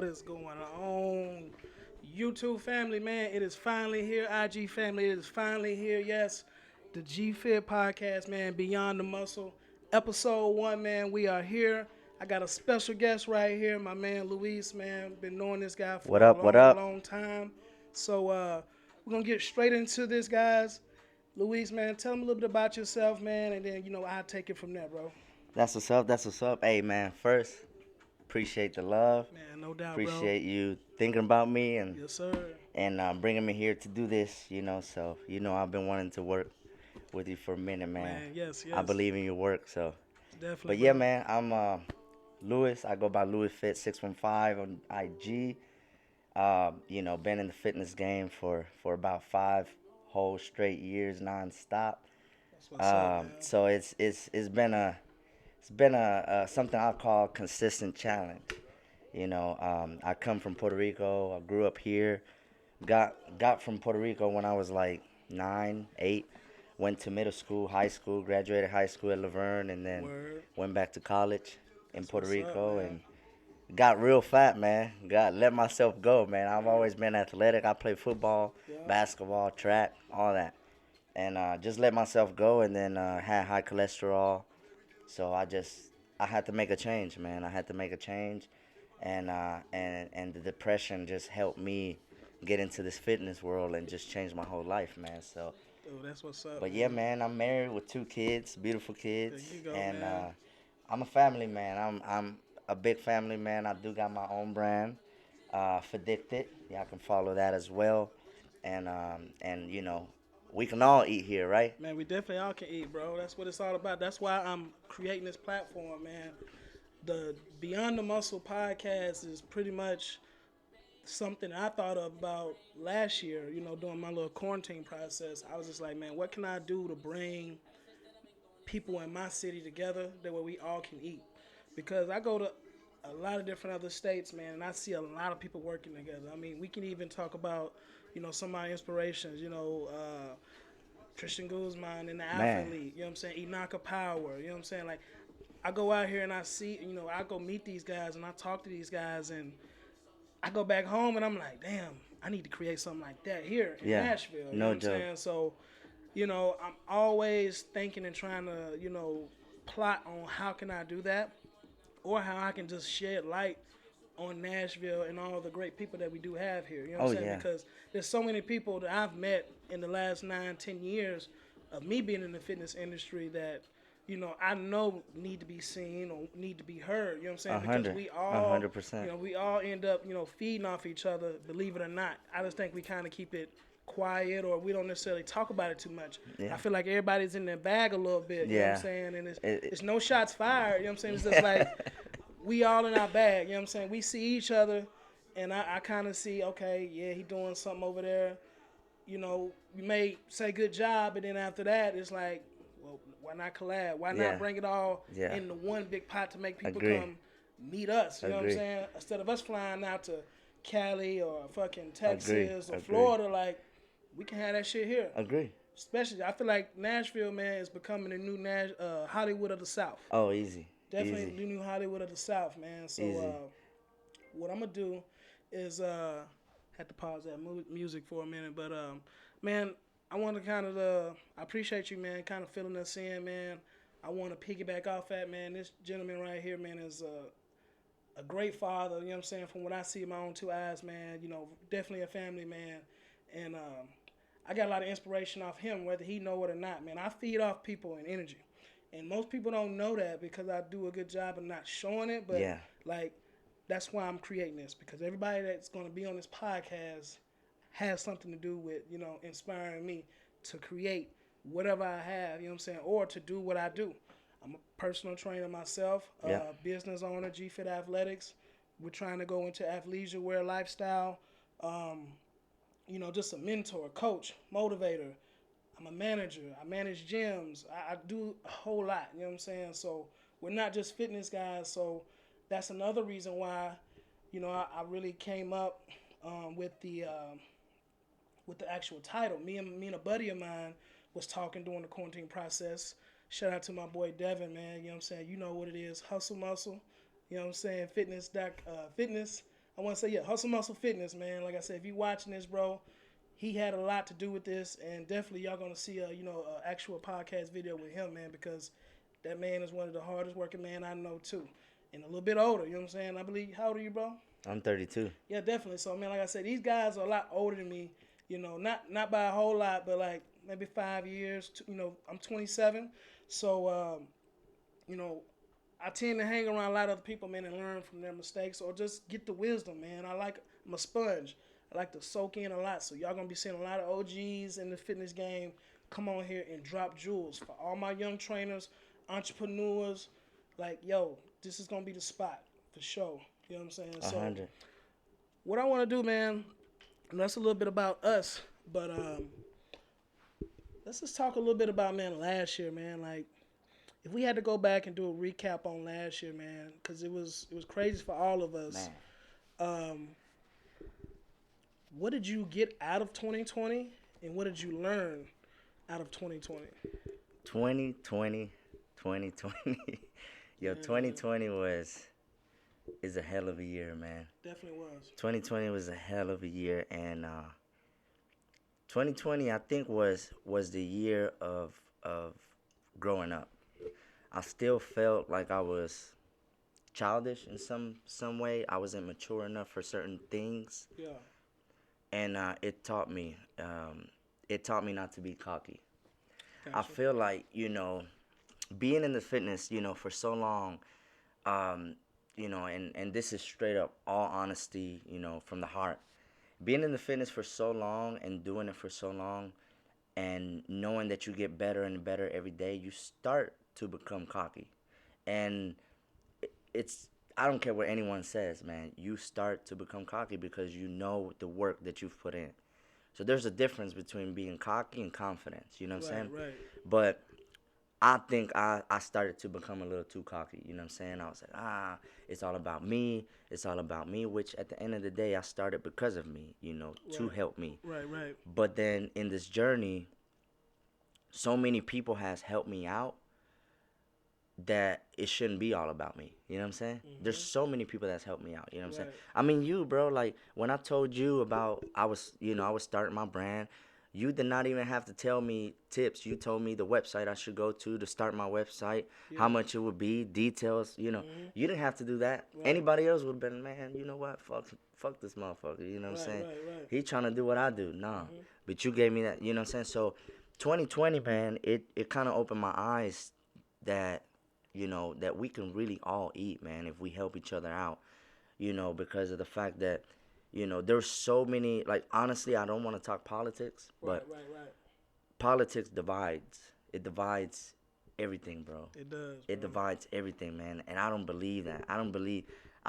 What is going on? YouTube family, man, it is finally here. IG family, it is finally here. Yes, the G Fit podcast, man, Beyond the Muscle. Episode 1, man, we are here. I got a special guest right here, my man Luis, man. Been knowing this guy What for a up? What long, up? long time. So we're gonna get straight into this, guys. Luis, man, tell them a little bit about yourself, man, and then I'll take it from there, bro. That's what's up. That's what's up. Hey, man, first, appreciate the love. Man, no doubt, bro. Appreciate you thinking about me Yes, sir. and bringing me here to do this, So, I've been wanting to work with you for a minute, man. Man, yes, I yes. believe in your work, so. Definitely, But yeah, bro. man, I'm Louis. I go by luifit615 on IG. Been in the fitness game for about 5 whole straight years nonstop. That's what's up, man. So it's been a something I call consistent challenge. I come from Puerto Rico. I grew up here. Got from Puerto Rico when I was like 9, 8. Went to middle school, high school, graduated high school at Laverne, and then Word. went back to college in That's Puerto what's up, Rico man. and got real fat, man. Got let myself go, man. I've always been athletic. I played football, Yeah. basketball, track, all that, and just let myself go, and then had high cholesterol. So I had to make a change, man. I had to make a change, and the depression just helped me get into this fitness world and just change my whole life, man. So, Dude, that's what's up, but yeah, man. man, I'm married with 2 kids, beautiful There kids, you go, and man. I'm a family man. I'm a big family man. I do got my own brand, Fadicted. Y'all can follow that as well, and we can all eat here, right? Man, we definitely all can eat, bro. That's what it's all about. That's why I'm creating this platform, man. The Beyond the Muscle podcast is pretty much something I thought about last year, during my little quarantine process. I was just like, man, what can I do to bring people in my city together that way we all can eat? Because I go to a lot of different other states, man, and I see a lot of people working together. I mean, we can even talk about, some of my inspirations, Tristan Guzman in the Alpha Man, League, you know what I'm saying? Inaka Power, you know what I'm saying? Like, I go out here and I see, I go meet these guys and I talk to these guys and I go back home and I'm like, damn, I need to create something like that here in yeah, Nashville, you know no what I'm joke. saying? So, I'm always thinking and trying to, plot on how can I do that or how I can just shed light on Nashville and all the great people that we do have here. You know what Oh I'm saying? yeah, Because there's so many people that I've met in the last 9, 10 years of me being in the fitness industry that, I know need to be seen or need to be heard. You know what I'm saying? a Because hundred, we a all, hundred percent. we all end up, feeding off each other, believe it or not. I just think we kind of keep it quiet or we don't necessarily talk about it too much. Yeah, I feel like everybody's in their bag a little bit, you know what I'm yeah. saying? And it's, It, it's no shots fired, you know what I'm saying? It's just like it we all in our bag, you know what I'm saying? We see each other and I kind of see, okay, yeah, he doing something over there. We may say good job, but then after that, it's like, well, why not collab? Why not yeah, bring it all yeah. into one big pot to make people Agree, come meet us? You know what I'm agree, saying? Instead of us flying out to Cali or fucking agree, Texas or agree, Florida, like we can have that shit here. agree. Especially, I feel like Nashville, man, is becoming the new Hollywood of the South. Oh, easy, Definitely easy, the new Hollywood of the South, man. So, easy. what I'm gonna do is had to pause that music for a minute, but man, I want to kind of I appreciate you, man, kind of filling us in, man. I want to piggyback off that, man. This gentleman right here, man, is a great father. You know what I'm saying? From what I see in my own 2 eyes, man. Definitely a family man, and I got a lot of inspiration off him, whether he know it or not, man. I feed off people and energy. And most people don't know that because I do a good job of not showing it, but Yeah, like that's why I'm creating this because everybody that's going to be on this podcast has something to do with, inspiring me to create whatever I have, you know what I'm saying, or to do what I do. I'm a personal trainer myself, yeah, business owner, G Fit Athletics. We're trying to go into athleisure wear lifestyle. Um, just a mentor, coach, motivator. I'm a manager. I manage gyms. I do a whole lot. You know what I'm saying? So we're not just fitness guys. So that's another reason why, I really came up with the actual title. Me and a buddy of mine was talking during the quarantine process. Shout out to my boy Devin, man. You know what I'm saying? You know what it is. Hustle muscle. You know what I'm saying? Fitness I want to say, yeah, Hustle Muscle Fitness, man. Like I said, if you watching this, bro, he had a lot to do with this, and definitely y'all gonna see a actual podcast video with him, man, because that man is one of the hardest working man I know too, and a little bit older. You know what I'm saying? I believe. How old are you, bro? I'm 32. Yeah, definitely. So, man, like I said, these guys are a lot older than me. You know, not by a whole lot, but like maybe 5 years. I'm 27, so you know, I tend to hang around a lot of other people, man, and learn from their mistakes or just get the wisdom, man. I'm a sponge. I like to soak in a lot. So y'all gonna be seeing a lot of OGs in the fitness game come on here and drop jewels for all my young trainers, entrepreneurs. Like, yo, this is gonna be the spot for sure. You know what I'm saying? 100. So what I want to do, man, and that's a little bit about us, but let's just talk a little bit about, man, last year, man. Like, if we had to go back and do a recap on last year, man, because it was crazy for all of us. What did you get out of 2020, and what did you learn out of 2020? 2020. Yo, 2020 is a hell of a year, man. Definitely was. 2020 was a hell of a year, and 2020 I think was the year of growing up. I still felt like I was childish in some way. I wasn't mature enough for certain things. Yeah. And it taught me not to be cocky. Gotcha. I feel like, being in the fitness, for so long, and this is straight up all honesty, from the heart. Being in the fitness for so long and doing it for so long and knowing that you get better and better every day, you start to become cocky. And it's I don't care what anyone says, man. You start to become cocky because you know the work that you've put in. So there's a difference between being cocky and confidence. You know what I'm saying? Right. But I think I started to become a little too cocky. You know what I'm saying? I was like, it's all about me. It's all about me, which at the end of the day, I started because of me, to help me. Right. But then in this journey, so many people has helped me out that it shouldn't be all about me. You know what I'm saying? Mm-hmm. There's so many people that's helped me out. You know what I'm saying? Right. I mean, you, bro, like when I told you about I was starting my brand, you did not even have to tell me tips. You told me the website I should go to start my website, how much it would be, details, Mm-hmm. You didn't have to do that. Right. Anybody else would have been, man, you know what? Fuck this motherfucker. You know what I'm saying? Right. He trying to do what I do. Nah. Mm-hmm. But you gave me that, you know what I'm saying? So 2020, man, it kind of opened my eyes that that we can really all eat, man, if we help each other out, because of the fact that, there's so many, like, honestly, I don't want to talk politics, but Right. politics divides. It divides everything, bro. It does. It divides everything, man, and I don't believe that. I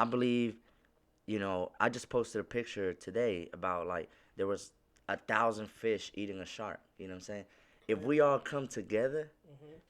believe, I just posted a picture today about, like, there was 1,000 fish eating a shark, you know what I'm saying? If we all come together,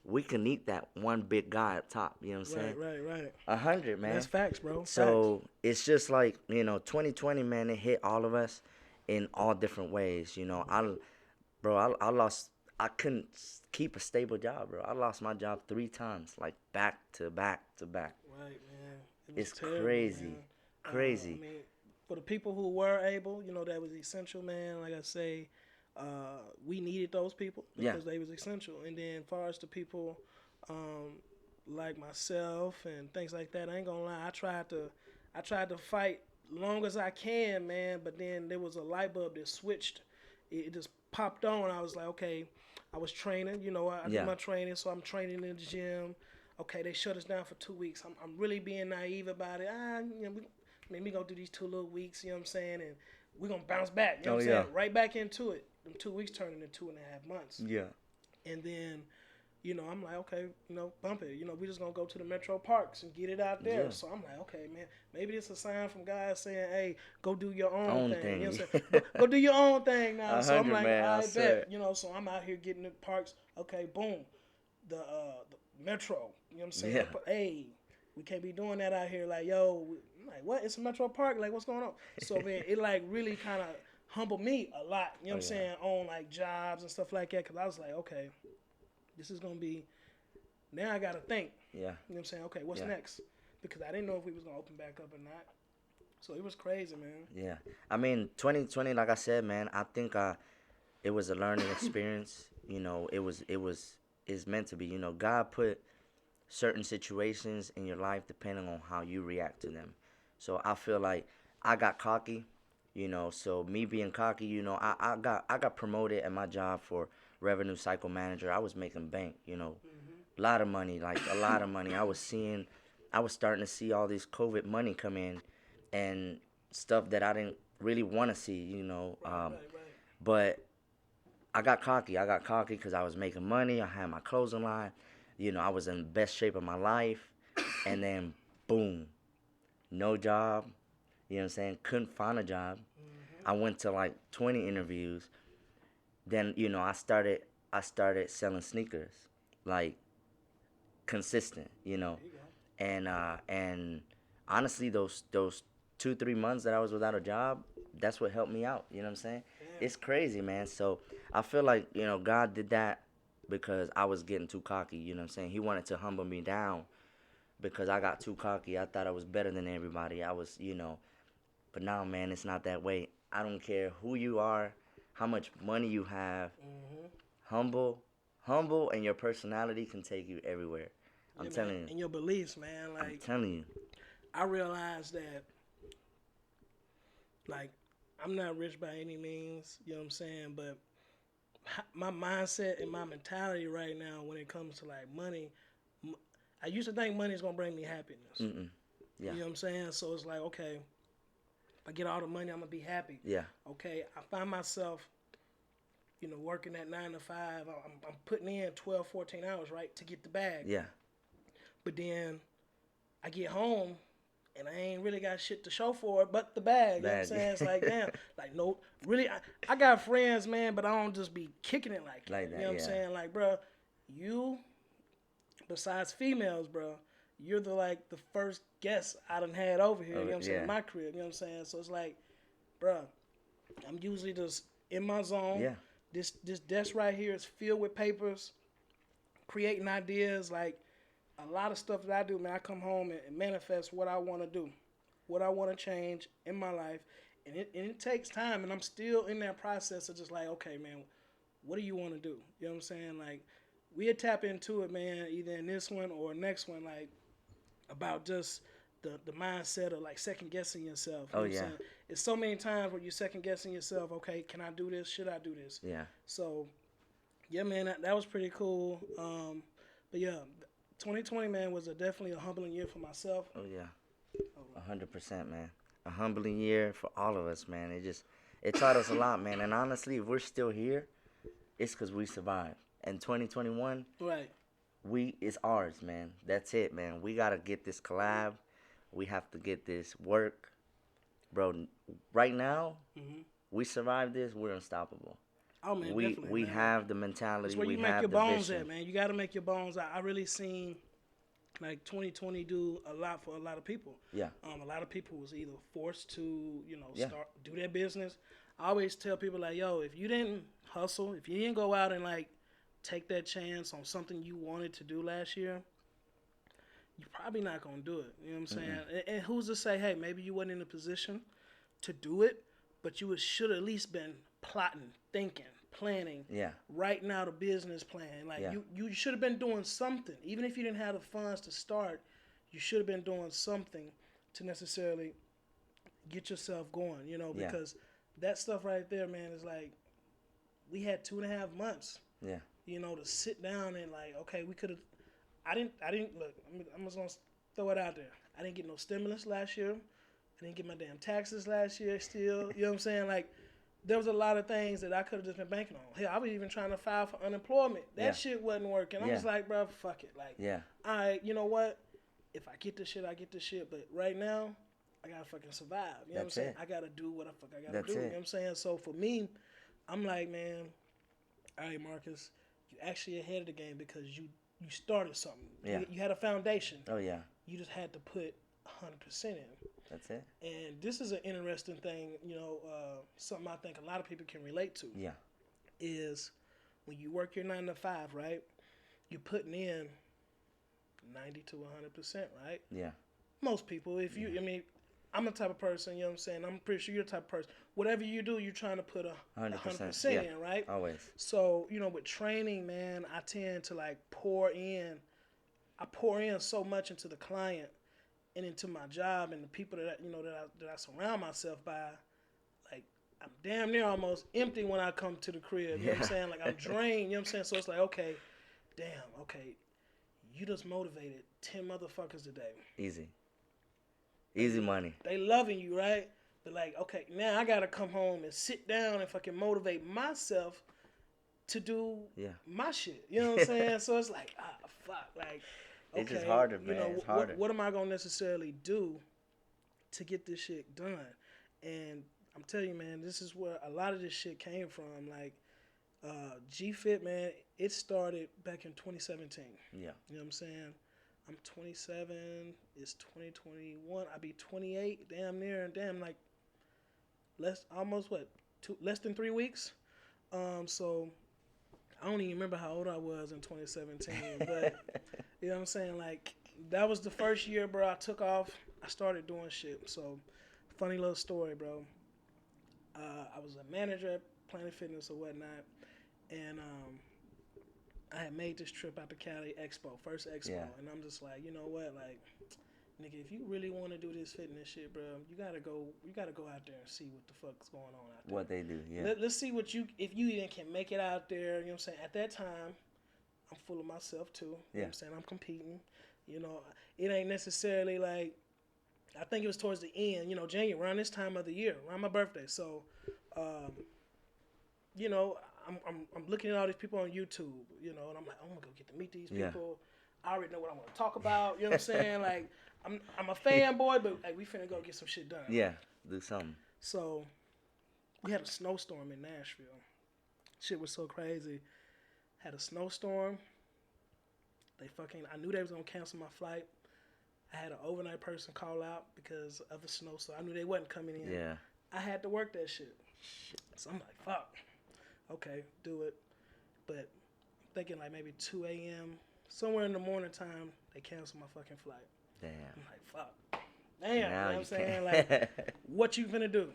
we can eat that one big guy up top. You know what I'm saying? Right. 100, man. That's facts, bro. So it's just like 2020, man. It hit all of us in all different ways. I lost. I couldn't keep a stable job, bro. I lost my job 3 times, like back to back to back. Right, man. It's terrible, crazy, man. crazy. I mean, for the people who were able, that was essential, man. Like I say, we needed those people because they was essential. And then, as far as the people like myself and things like that, I ain't gonna lie. I tried to fight long as I can, man. But then there was a light bulb that switched. It just popped on. I was like, okay. I was training. I did my training, so I'm training in the gym. Okay, they shut us down for 2 weeks. I'm really being naive about it. We gonna do these 2 little weeks. You know what I'm saying? And we gonna bounce back. You know what I'm saying? Right back into it. Them 2 weeks turned into 2.5 months. Yeah. And then, I'm like, okay, bump it. We just gonna go to the metro parks and get it out there. Yeah. So I'm like, okay, man, maybe it's a sign from God saying, hey, go do your own thing. You know what I'm saying? Go do your own thing now. So I'm like, man, I bet. So I'm out here getting the parks. Okay, boom, the metro. You know what I'm saying? Yeah. Hey, we can't be doing that out here. Like, yo, I'm like, what? It's a metro park. Like, what's going on? So man, it like really kind of humbled me a lot. You know what I'm saying? On like jobs and stuff like that. Cause I was like, okay, this is gonna be. Now I gotta think. Yeah. You know what I'm saying? Okay, what's next? Because I didn't know if we was gonna open back up or not. So it was crazy, man. Yeah. I mean, 2020, like I said, man, I think it was a learning experience. You know, it's meant to be. You know, God put certain situations in your life depending on how you react to them. So I feel like I got cocky, you know. So me being cocky, you know, I got promoted at my job for revenue cycle manager. I was making bank, you know, a lot of money, like a lot of money. I was starting to see all this COVID money come in, and stuff that I didn't really want to see, you know. Right. But I got cocky. I got cocky because I was making money. I had my clothing line. You know, I was in the best shape of my life. And then, boom, no job. You know what I'm saying? Couldn't find a job. I went to like 20 interviews. Then, you know, I started selling sneakers, like consistent, you know. There you go. And honestly, those 2 3 months that I was without a job, that's what helped me out. You know what I'm saying? Damn. It's crazy, man. So I feel like, you know, God did that because I was getting too cocky. You know what I'm saying? He wanted to humble me down because I got too cocky. I thought I was better than everybody. I was, you know. But now, man, it's not that way. I don't care who you are, how much money you have. Mm-hmm. Humble, humble, and your personality can take you everywhere. I'm Yeah, man. telling you. And your beliefs, man. I'm Like, telling you. I realized that, like, I'm not rich by any means, you know what I'm saying? But my mindset and my mentality right now when it comes to, like, money, I used to think money is going to bring me happiness. Mm-mm. Yeah. You know what I'm saying? So it's like, okay, if I get all the money, I'm going to be happy. Yeah. Okay, I find myself, you know, working at 9 to 5. I'm putting in 12, 14 hours, right, to get the bag. Yeah. But then I get home and I ain't really got shit to show for it but the bag. You know what I'm saying? It's like, damn, like, no, really, I got friends, man, but I don't just be kicking it like that. Like that, You know what I'm yeah. saying? Like, bro, you, besides females, bro, you're the first guest I done had over here, you know what I'm saying, Yeah. in my crib, you know what I'm saying? So it's like, bro, I'm usually just in my zone. Yeah. This desk right here is filled with papers, creating ideas, like, a lot of stuff that I do, man, I come home and manifest what I want to do, what I want to change in my life. And it takes time, and I'm still in that process of just like, okay, man, what do you want to do? You know what I'm saying? Like, we'll tap into it, man, either in this one or next one, like, about just the mindset of, like, second guessing yourself. You know Oh, what I'm yeah. saying? It's so many times where you're second guessing yourself, okay, can I do this? Should I do this? Yeah. So, yeah, man, that was pretty cool. But yeah, 2020, man, was definitely a humbling year for myself. Oh, yeah. 100%, man. A humbling year for all of us, man. It taught us a lot, man. And honestly, if we're still here, it's because we survived. And 2021, Right. it's ours, man. That's it, man. We got to get this collab. We have to get this work. Bro, right now, Hmm. we survived this. We're unstoppable. Oh, man, We definitely, we man. have the It's mentality. where We you make have your the bones vision. at, man. You got to make your bones. I really seen, like, 2020 do a lot for a lot of people. Yeah. A lot of people was either forced to, you know, Yeah. do their business. I always tell people, like, yo, if you didn't hustle, if you didn't go out and, like, take that chance on something you wanted to do last year, you're probably not gonna do it. You know what I'm saying? And who's to say, hey, maybe you wasn't in a position to do it, but you should at least been plotting, thinking, planning, Yeah. writing out a business plan. Like, Yeah. you should have been doing something. Even if you didn't have the funds to start, you should have been doing something to necessarily get yourself going, you know, Yeah. because that stuff right there, man, is like, we had 2.5 months, Yeah. you know, to sit down and, like, okay, we could have, I didn't, look, I'm just going to throw it out there. I didn't get no stimulus last year. I didn't get my damn taxes last year still. You know what I'm saying? Like, there was a lot of things that I could have just been banking on. Hell, I was even trying to file for unemployment. That Yeah. shit wasn't working. I'm Yeah. just like, bro, fuck it. Like, Yeah. all right, you know what? If I get this shit, I get this shit. But right now, I gotta fucking survive. You know what I'm That's saying? it. I gotta do what the fuck I gotta That's do. You it. know what I'm saying? So for me, I'm like, man, all right, Marcus, you actually ahead of the game because you started something. Yeah. You had a foundation. Oh, yeah. You just had to put 100% in. That's it. And this is an interesting thing, you know, something I think a lot of people can relate to. Yeah. Is when you work your 9 to 5, right? You're putting in 90 to 100%, right? Yeah. Most people, if you, I mean, I'm the type of person, you know what I'm saying? I'm pretty sure you're the type of person. Whatever you do, you're trying to put a 100% Yeah, in, right? always. So, with training, man, I tend to like pour in. I pour in so much into the client and into my job and the people that I surround myself by. Like, I'm damn near almost empty when I come to the crib. You know what I'm saying? Like, I'm drained. You know what I'm saying? So it's like, okay, damn, okay, you just motivated 10 motherfuckers today. Easy money. They loving you, right? But like, okay, now I gotta come home and sit down and fucking motivate myself to do my shit. You know what I'm saying? So it's like, fuck, like, okay, it's just harder, man. It's harder. What am I gonna necessarily do to get this shit done? And I'm telling you, man, this is where a lot of this shit came from. Like, G-Fit, man, it started back in 2017. Yeah. You know what I'm saying? I'm 27. It's 2021. I'll be 28. Damn, like less than 3 weeks. So I don't even remember how old I was in 2017. But you know what I'm saying? Like, that was the first year, bro. I took off. I started doing shit. So, funny little story, bro. I was a manager at Planet Fitness or whatnot, and I had made this trip out to Cali first expo, and I'm just like, you know what, like, nigga, if you really want to do this fitness shit, bro, you gotta go out there and see what the fuck's going on out there. What they do, yeah. Let's see if you even can make it out there. You know what I'm saying? At that time, I'm full of myself too. You know what I'm saying? I'm competing. It ain't necessarily like, I think it was towards the end, January, around this time of the year, around my birthday. So, I'm looking at all these people on YouTube, and I'm like, I'm gonna go get to meet these people. I already know what I want to talk about. You know what I'm saying? Like, I'm a fanboy, but like, we finna go get some shit done. Yeah, do something. So, we had a snowstorm in Nashville. Shit was so crazy. Had a snowstorm. I knew they was gonna cancel my flight. I had an overnight person call out because of the snow, so I knew they wasn't coming in. Yeah. I had to work that shit. So I'm like, fuck. Okay, do it. But I'm thinking like maybe 2 a.m., somewhere in the morning time, they canceled my fucking flight. Damn. I'm like, fuck. Damn, you know what I'm saying? Like, what you finna do?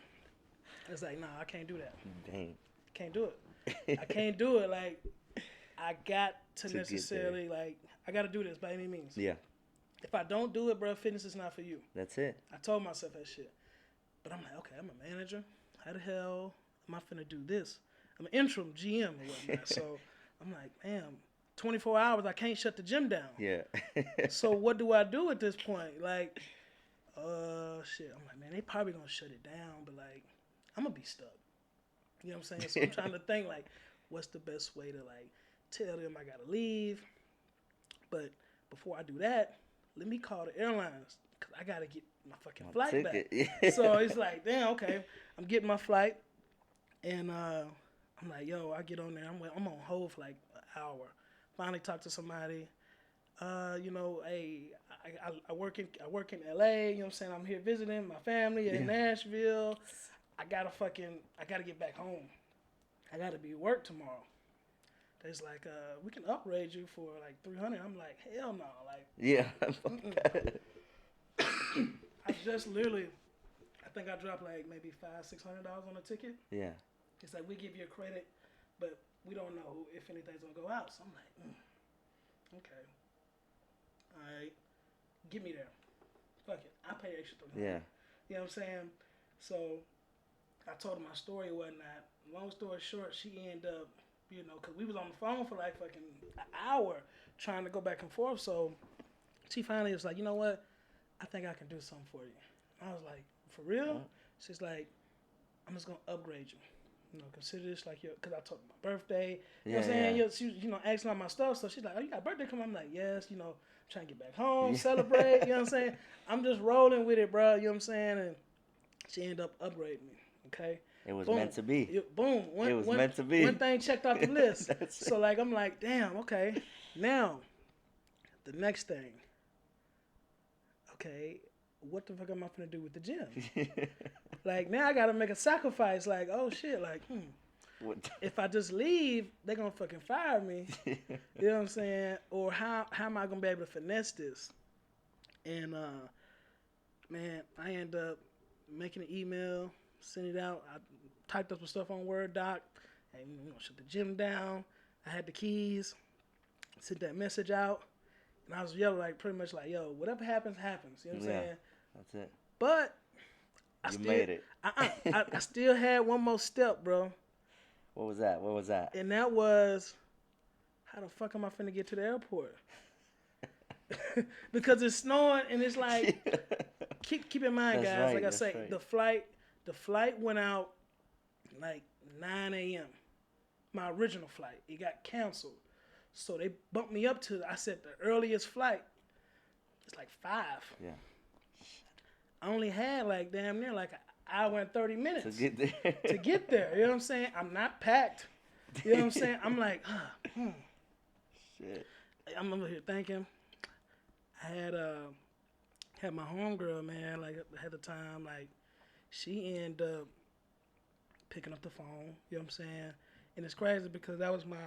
It's like, nah, I can't do that. Dang. Can't do it. I can't do it. Like, I got to necessarily, like, I got to do this by any means. Yeah. If I don't do it, bro, fitness is not for you. That's it. I told myself that shit. But I'm like, okay, I'm a manager. How the hell am I finna do this? I'm an interim GM or whatnot. So I'm like, damn, 24 hours, I can't shut the gym down. Yeah. So what do I do at this point? Like, shit. I'm like, man, they probably gonna shut it down, but like, I'm gonna be stuck. You know what I'm saying? So I'm trying to think, like, what's the best way to, like, tell them I gotta leave? But before I do that, let me call the airlines, because I gotta get my fucking flight back. So it's like, damn, okay, I'm getting my flight, and I'm like, yo, I get on there, I'm on hold for like an hour. Finally talk to somebody. Hey, I work in LA, you know what I'm saying? I'm here visiting my family in Nashville. I gotta get back home. I gotta be at work tomorrow. It's like, we can upgrade you for like $300. I'm like, hell no. Like, yeah. I just literally, I think I dropped like maybe $500-$600 on a ticket. Yeah. It's like, we give you a credit, but we don't know if anything's gonna go out. So I'm like, okay, all right, get me there. Fuck it, I pay extra $300. Yeah. You know what I'm saying? So I told her my story and whatnot. Long story short, she ended up, because we was on the phone for like fucking an hour trying to go back and forth. So she finally was like, you know what? I think I can do something for you. I was like, for real? She's like, I'm just going to upgrade you. Consider this like because I told her my birthday. You know what I'm saying? Yeah. She was, asking all my stuff. So she's like, oh, you got a birthday coming? I'm like, yes, trying to get back home, celebrate. You know what I'm saying? I'm just rolling with it, bro. You know what I'm saying? And she ended up upgrading me. Okay? It was meant to be. It was meant to be. One thing checked off the list. So, like, I'm like, damn, okay. Now, the next thing. Okay, what the fuck am I gonna do with the gym? Like, now I gotta make a sacrifice. Like, oh, shit, like, if I just leave, they're gonna fucking fire me. You know what I'm saying? Or how am I gonna be able to finesse this? And, man, I end up making an email, send it out. I typed up some stuff on Word doc, and shut the gym down. I had the keys, sent that message out, and I was yelling like pretty much like, yo, whatever happens, happens. You know what I'm saying? That's it. But You made it. I still had one more step, bro. What was that? What was that? And that was, how the fuck am I finna get to the airport? Because it's snowing and it's like, keep in mind, That's guys. right, Like I that's say, right. the flight went out like 9 a.m. My original flight, it got canceled, so they bumped me up to. I said the earliest flight. It's like 5. Yeah. I only had like damn near like an hour and 30 minutes To get there. to get there. You know what I'm saying? I'm not packed. You know what I'm saying? I'm like, Shit. I'm over here thinking. I had my homegirl, man, like at the time, like she ended up picking up the phone. You know what I'm saying? And it's crazy because that was my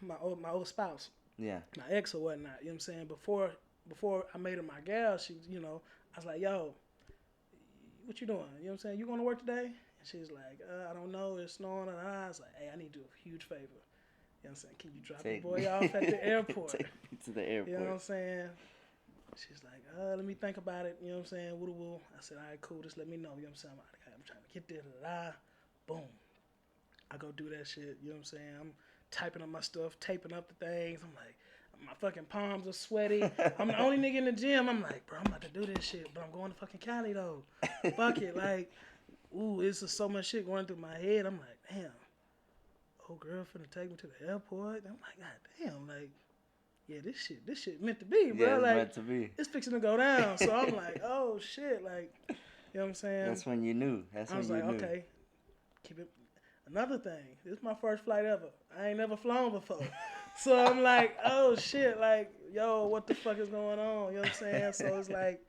my old spouse, Yeah. my ex or whatnot. You know what I'm saying? Before I made her my gal, she, I was like, yo, what you doing? You know what I'm saying? You going to work today? And she's like, I don't know. It's snowing. And I was like, hey, I need to do a huge favor. You know what I'm saying? Can you drop the boy off at the airport? Take me to the airport. You know what I'm saying? She's like, let me think about it. You know what I'm saying? Woo-woo. I said, all right, cool. Just let me know. You know what I'm saying? I'm trying to get there. Boom. I go do that shit. You know what I'm saying? I'm typing up my stuff, taping up the things. I'm like, my fucking palms are sweaty. I'm the only nigga in the gym. I'm like, bro, I'm about to do this shit, but I'm going to fucking Cali though. Fuck it. Like, it's just so much shit going through my head. I'm like, damn. Old girl finna take me to the airport. I'm like, god damn, like, yeah, this shit meant to be, bro. Yeah, it's like, meant to be. It's fixing to go down. So I'm like, oh shit, like, you know what I'm saying? That's when you knew. I was like, okay, keep it. Another thing, this is my first flight ever. I ain't never flown before. So I'm like, oh shit, like, yo, what the fuck is going on? You know what I'm saying? So it's like,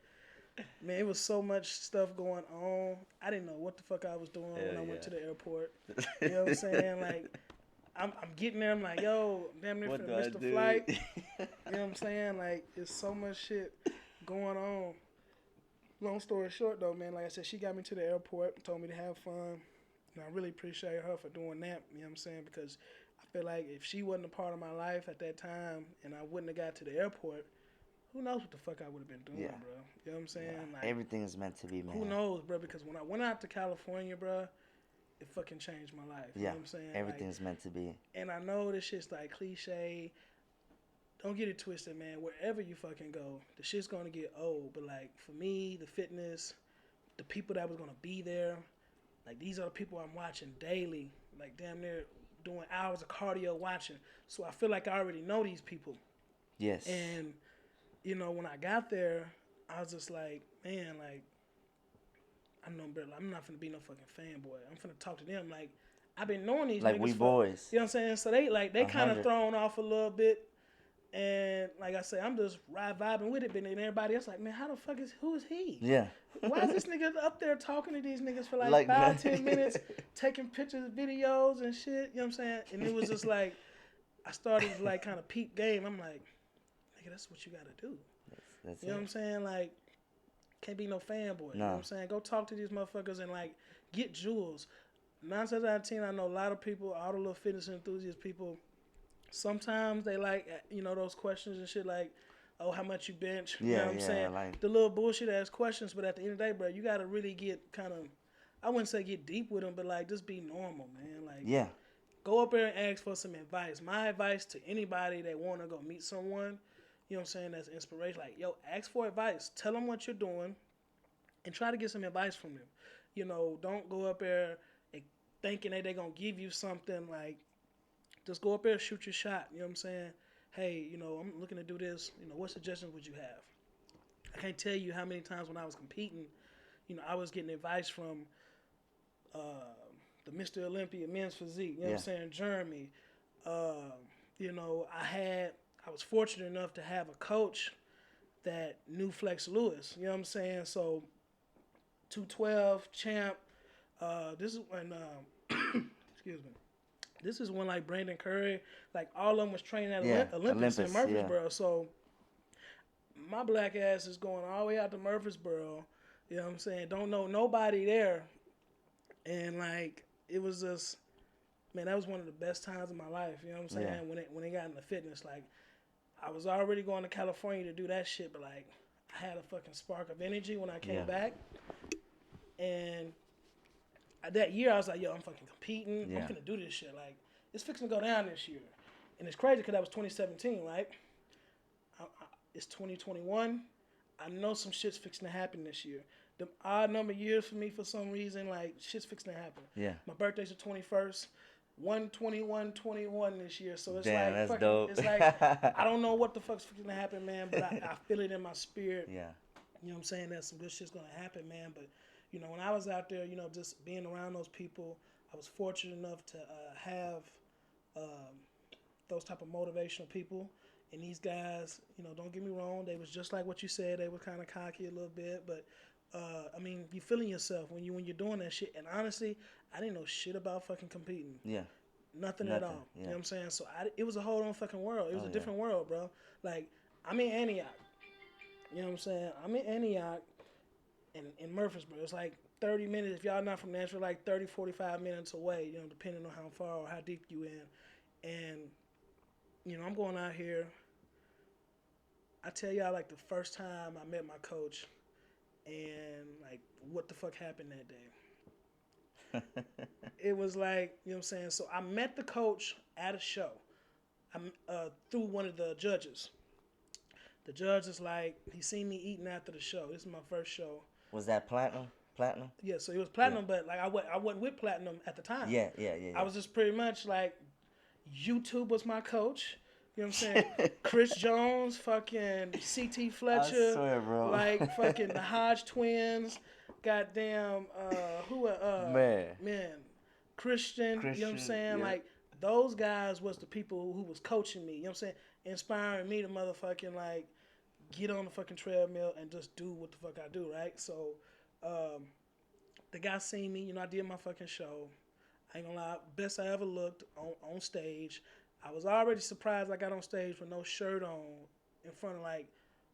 man, it was so much stuff going on. I didn't know what the fuck I was doing when I went to the airport. You know what I'm saying? Like, I'm getting there. I'm like, yo, damn near finna miss the flight. You know what I'm saying? Like, it's so much shit going on. Long story short, though, man, like I said, she got me to the airport, told me to have fun. And I really appreciate her for doing that. You know what I'm saying? Because I feel like if she wasn't a part of my life at that time and I wouldn't have got to the airport, who knows what the fuck I would have been doing, bro. You know what I'm saying? Yeah. Like, everything is meant to be, man. Who knows, bro? Because when I went out to California, bro, it fucking changed my life. You know what I'm saying? Everything's meant to be. And I know this shit's like cliche. Don't get it twisted, man. Wherever you fucking go, the shit's gonna get old. But like for me, the fitness, the people that was gonna be there, like these are the people I'm watching daily. Like damn near doing hours of cardio watching. So I feel like I already know these people. Yes. And you know, when I got there, I was just like, man, like, I'm not finna be no fucking fanboy. I'm finna talk to them like I've been knowing these like niggas we for, boys. You know what I'm saying? So they kind of thrown off a little bit. And like I say, I'm just vibing with it. But then everybody else like, man, who is he? Yeah. Why is this nigga up there talking to these niggas for like 5-10 minutes, taking pictures, videos and shit? You know what I'm saying? And it was just like, I started to like kind of peep game. I'm like, nigga, that's what you gotta do. That's you know what I'm saying? Like, can't be no fanboy. You know what I'm saying? Go talk to these motherfuckers and like get jewels. 9 times out of 10, I know a lot of people, all the little fitness enthusiast people, sometimes they like, you know, those questions and shit like, oh, how much you bench? You know what I'm saying? Like, the little bullshit ass questions, but at the end of the day, bro, you got to really get kind of, I wouldn't say get deep with them, but like just be normal, man. Like, go up there and ask for some advice. My advice to anybody that want to go meet someone, you know what I'm saying, that's inspiration. Like, yo, ask for advice. Tell them what you're doing and try to get some advice from them. You know, don't go up there and thinking that they're going to give you something. Like, just go up there and shoot your shot. You know what I'm saying? Hey, you know, I'm looking to do this. You know, what suggestions would you have? I can't tell you how many times when I was competing, you know, I was getting advice from the Mr. Olympia men's physique. You know what I'm saying? Jeremy. You know, I was fortunate enough to have a coach that knew Flex Lewis. You know what I'm saying? So, 212 champ. This is when, excuse me. This is when like Brandon Curry, like all of them was training at Olympus in Murfreesboro. So my black ass is going all the way out to Murfreesboro, You know what I'm saying? Don't know nobody there. And like it was just man, that was one of the best times of my life. You know what I'm Yeah. saying? When it got into fitness, like I was already going to California to do that shit, but like I had a fucking spark of energy when I came Yeah. back. And that year I was like, yo, I'm fucking competing. I'm Yeah. finna do this shit. Like it's fixing to go down this year. And it's crazy because that was 2017, right? It's 2021. I know some shit's fixing to happen this year. The odd number of years for me for some reason, like shit's fixing to happen. Yeah. My birthday's the 21st. 1/21/21 this year, so it's Damn, like that's fucking. dope. It's like I don't know what the fuck's gonna happen, man, but I feel it in my spirit. Yeah. You know what I'm saying? That some good shit's gonna happen, man. But you know, when I was out there, you know, just being around those people, I was fortunate enough to have um, those type of motivational people. And these guys, you know, don't get me wrong, they was just like what you said. They were kind of cocky a little bit, but I mean, you feeling yourself when you're doing that shit. And honestly, I didn't know shit about fucking competing. Yeah. Nothing at all. Yeah. You know what I'm saying? So it was a whole other fucking world. It was Oh, a yeah. different world, bro. Like I'm in Antioch. You know what I'm saying? I'm in Antioch in Murfreesboro. It's like 30 minutes. If y'all not from Nashville, like 30, 45 minutes away, you know, depending on how far or how deep you in. And, you know, I'm going out here. I tell y'all, like, the first time I met my coach and, like, what the fuck happened that day. It was like, you know what I'm saying? So I met the coach at a show. I'm through one of the judges. The judge is like, he seen me eating after the show. This is my first show. Was that platinum? Platinum? Yeah, so it was platinum, but like I wasn't with platinum at the time. Yeah. I was just pretty much like, YouTube was my coach. You know what I'm saying? Chris Jones, fucking CT Fletcher, I swear, bro. like fucking the Hodge twins, goddamn, man, Christian. You know what I'm saying? Yeah. Like those guys was the people who was coaching me. You know what I'm saying? Inspiring me to motherfucking like get on the fucking treadmill and just do what the fuck I do, right? So, the guy seen me, you know, I did my fucking show. I ain't gonna lie, best I ever looked on stage. I was already surprised I got on stage with no shirt on in front of like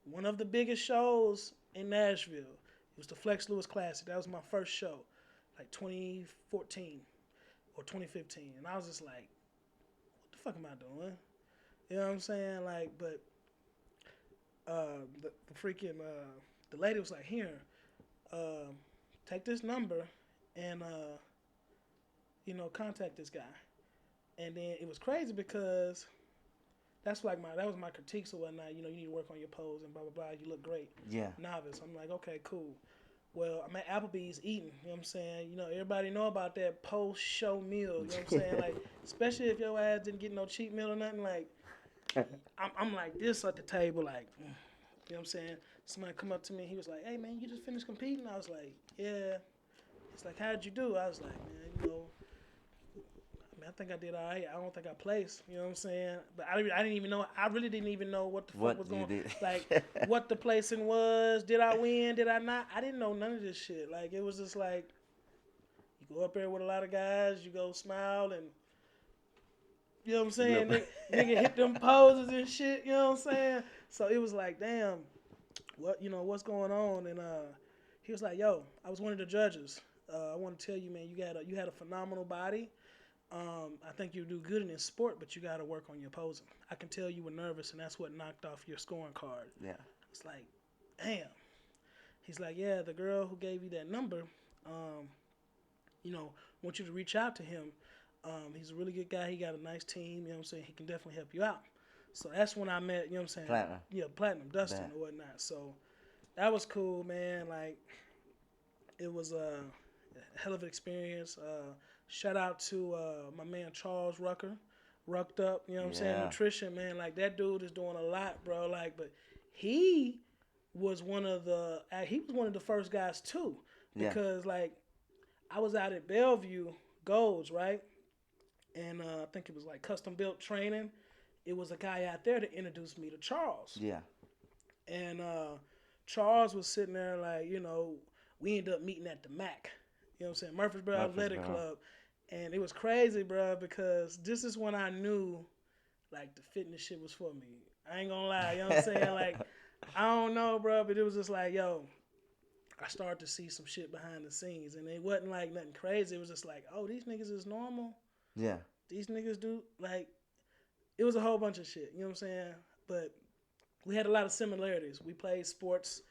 one of the biggest shows in Nashville. It was the Flex Lewis Classic. That was my first show, like 2014 or 2015. And I was just like, what the fuck am I doing? You know what I'm saying? Like, but the freaking the lady was like, here, take this number and you know, contact this guy. And then it was crazy because that was my critiques or whatnot. You know, you need to work on your pose and blah blah blah. You look great. Yeah. Novice. I'm like, okay, cool. Well, I'm at Applebee's eating. You know what I'm saying? You know, everybody know about that post show meal. You know what I'm saying? Like, especially if your ass didn't get no cheat meal or nothing. Like, I'm like this at the table, like, you know what I'm saying? Somebody come up to me, he was like, hey man, you just finished competing? I was like, yeah. It's like, how'd you do? I was like, man, you know, I think I did all right. I don't think I placed, you know what I'm saying? But I didn't even know, I really didn't even know what the fuck was going on. Like, what the placing was. Did I win? Did I not? I didn't know none of this shit. Like, it was just like, you go up there with a lot of guys, you go smile and, you know what I'm saying? Nigga hit them poses and shit, you know what I'm saying? So it was like, damn, what's going on? And he was like, yo, I was one of the judges. I want to tell you, man, you had a phenomenal body. I think you do good in this sport, but you got to work on your posing. I can tell you were nervous, and that's what knocked off your scoring card. Yeah. It's like, damn. He's like, yeah, the girl who gave you that number, you know, want you to reach out to him. He's a really good guy. He got a nice team. You know what I'm saying? He can definitely help you out. So that's when I met, you know what I'm saying? Platinum. Yeah, Platinum, Dustin or whatnot. So that was cool, man. Like, it was a hell of an experience. Shout out to my man Charles Rucked Up, you know what I'm saying? Nutrition, man. Like, that dude is doing a lot, bro. Like, but he was one of the first guys too. Because like I was out at Bellevue Golds, right? And I think it was like custom built training. It was a guy out there that introduced me to Charles. Yeah. And Charles was sitting there like, you know, we ended up meeting at the MAC. You know what I'm saying? Murfreesboro Athletic Club. And it was crazy, bro, because this is when I knew, like, the fitness shit was for me. I ain't gonna lie, you know what I'm saying? Like, I don't know, bro, but it was just like, yo, I started to see some shit behind the scenes, and it wasn't like nothing crazy. It was just like, oh, these niggas is normal. Yeah. These niggas do like. It was a whole bunch of shit. You know what I'm saying? But we had a lot of similarities. We played sports.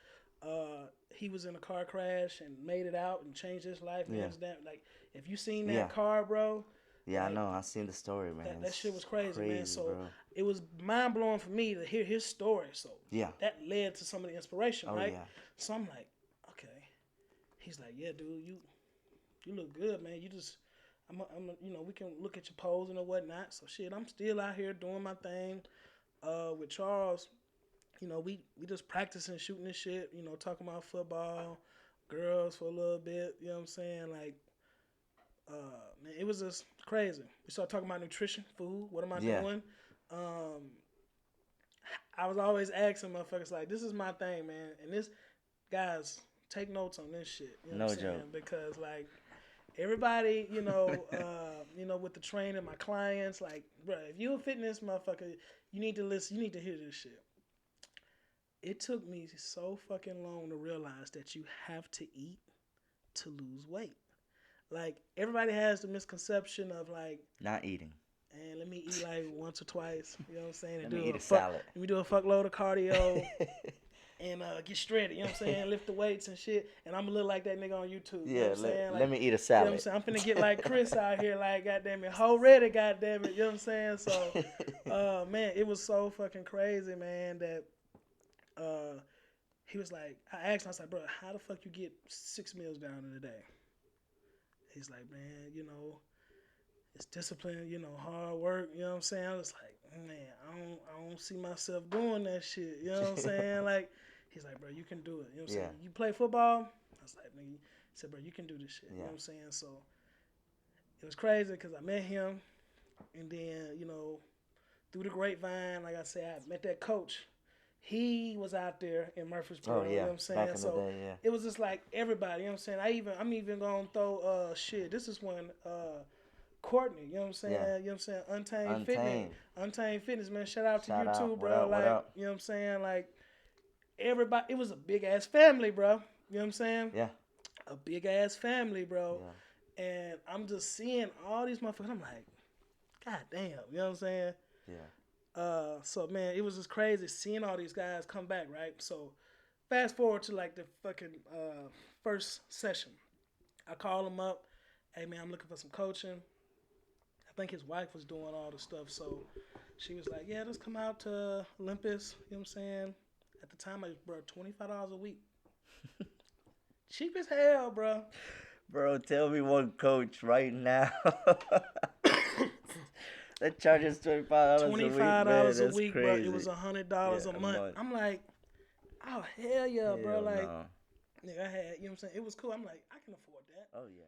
He was in a car crash and made it out and changed his life. Yeah. Like, if you seen that Yeah. car, bro. Yeah, like, I know. I seen the story, man. That shit was crazy, man. So bro. it was mind blowing for me to hear his story. So Yeah. that led to some of the inspiration, Oh, right? yeah. So I'm like, okay. He's like, yeah, dude, you look good, man. You just, we can look at your posing or whatnot. So shit, I'm still out here doing my thing. With Charles, we just practicing shooting this shit. Talking about football, girls for a little bit. You know what I'm saying? Like, man, it was just crazy. We started talking about nutrition, food. What am I doing? I was always asking motherfuckers like, this is my thing, man. And this, guys, take notes on this shit. You know what I'm saying? Joke. Because like everybody, with the training, my clients, like, bro, if you a fitness motherfucker, you need to listen. You need to hear this shit. It took me so fucking long to realize that you have to eat to lose weight. Like, everybody has the misconception of like not eating. And let me eat like once or twice. You know what I'm saying? Let me eat a salad. Let me do a fuckload of cardio and get shredded. You know what I'm saying? Lift the weights and shit. And I'm gonna look like that nigga on YouTube. You know what I'm saying? Let me eat a salad. You know what I'm saying? I'm finna get like Chris out here, like, goddamn it, hoe ready, goddamn it. You know what I'm saying? So, man, it was so fucking crazy, man, that he was like, I asked him, I was like, bro, how the fuck you get 6 meals down in a day? He's like, man, it's discipline, hard work, you know what I'm saying? I was like, man, I don't see myself doing that shit, you know what I'm saying? Like, he's like, bro, you can do it, you know what I'm saying? You play football? I was like, nigga, he said, bro, you can do this shit, you know what I'm saying? So, it was crazy because I met him, and then, through the grapevine, like I said, I met that coach. He was out there in Murfreesboro, you know what I'm saying? Back in the day, it was just like everybody, you know what I'm saying? I'm even gonna throw this is when Courtney, you know what I'm saying? Yeah. You know what I'm saying? Untamed Fitness, man. Shout out to you too, bro. What up? You know what I'm saying? Like, everybody, it was a big ass family, bro. You know what I'm saying? Yeah. A big ass family, bro. Yeah. And I'm just seeing all these motherfuckers. I'm like, God damn, you know what I'm saying? Yeah. So man, it was just crazy seeing all these guys come back, right? So fast forward to like the fucking first session. I call him up. Hey man, I'm looking for some coaching. I think his wife was doing all the stuff, so she was like, yeah, let's come out to Olympus. You know what I'm saying? At the time, I was, bro, $25 a week. Cheap as hell, bro. Bro, tell me one coach right now that charges $25 a week. $25 a week, crazy. bro. It was $100 a month. I'm like, oh hell yeah, bro. Like, nigga, I had, you know what I'm saying? It was cool. I'm like, I can afford that. Oh yeah.